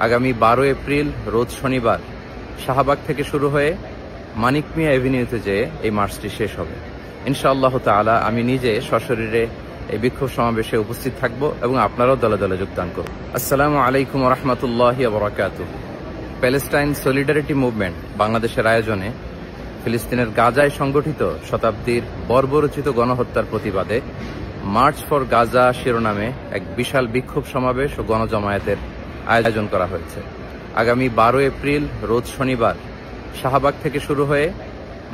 আগামী 12 এপ্রিল রোজ শনিবার শাহবাগ থেকে শুরু হয়ে মানিক মিয়া এভিনিউতে যেয়ে এই মার্চটি শেষ হবে। ইনশাআল্লাহ তাআলা আমি নিজে সশরীরে এই বিক্ষোভ সমাবেশে উপস্থিত থাকব এবং আপনারাও দলে দলে যোগদান করুন। আসসালামু আলাইকুম ওয়া রাহমাতুল্লাহি ওয়া বারাকাতুহু। প্যালেস্টাইন সলিডারিটি মুভমেন্ট বাংলাদেশের আয়োজনে ফিলিস্তিনের গাজায় সংগঠিত শতাব্দীর বর্বরোচিত গণহত্যার প্রতিবাদে মার্চ ফর গাজা শিরোনামে এক বিশাল বিক্ষোভ সমাবেশ ও গণজমায়েতের আয়োজন করা হয়েছে। আগামী 12 এপ্রিল রোজ শনিবার শাহবাগ থেকে শুরু হয়ে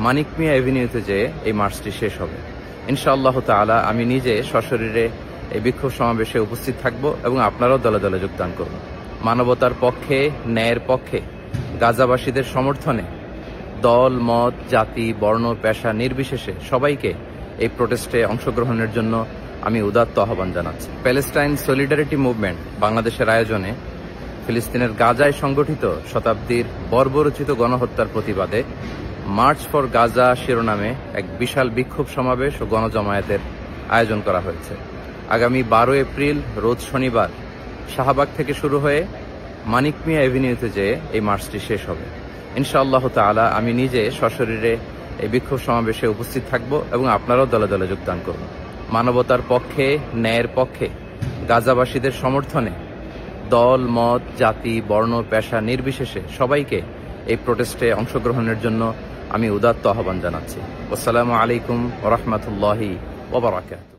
মানিক মিয়া এভিনিউতে যেয়ে এই মার্চটি শেষ হবে। ইনশাআল্লাহ তাআলা আমি নিজে সশরীরে এই বিক্ষোভ সমাবেশে উপস্থিত থাকব এবং আপনারাও দলে দলে যোগদান করুন। মানবতার পক্ষে, ন্যায়ের পক্ষে, গাজাবাসীদের সমর্থনে দল, মত, জাতি, বর্ণ, পেশা নির্বিশেষে সবাইকে এই প্রোটেস্টে অংশগ্রহণের জন্য আমি উদাত্ত আহ্বান জানাচ্ছি। প্যালেস্টাইন সলিডারিটি মুভমেন্ট বাংলাদেশের আয়োজনে ফিলিস্তিনের গাজায় সংগঠিত শতাব্দীর বর্বরোচিত গণহত্যার প্রতিবাদে মার্চ ফর গাজা শিরোনামে এক বিশাল বিক্ষোভ সমাবেশ ও গণজমায়েতের আয়োজন করা হয়েছে। আগামী 12 এপ্রিল রোজ শনিবার শাহবাগ থেকে শুরু হয়ে মানিক মিয়া এভিনিউতে যেয়ে এই মার্চটি শেষ হবে। ইনশাআল্লাহ তাআলা আমি নিজে সশরীরে এই বিক্ষোভ সমাবেশে উপস্থিত থাকব এবং আপনারাও দলে দলে যোগদান করুন। মানবতার পক্ষে, ন্যায়ের পক্ষে, গাজাবাসীদের সমর্থনে দল, মত, জাতি, বর্ণ, পেশা নির্বিশেষে সবাইকে এই প্রোটেস্টে অংশগ্রহণের জন্য আমি উদাত্ত আহ্বান জানাচ্ছি। আসসালামু আলাইকুম ওয়া রাহমাতুল্লাহি ওয়া বারাকাতুহু।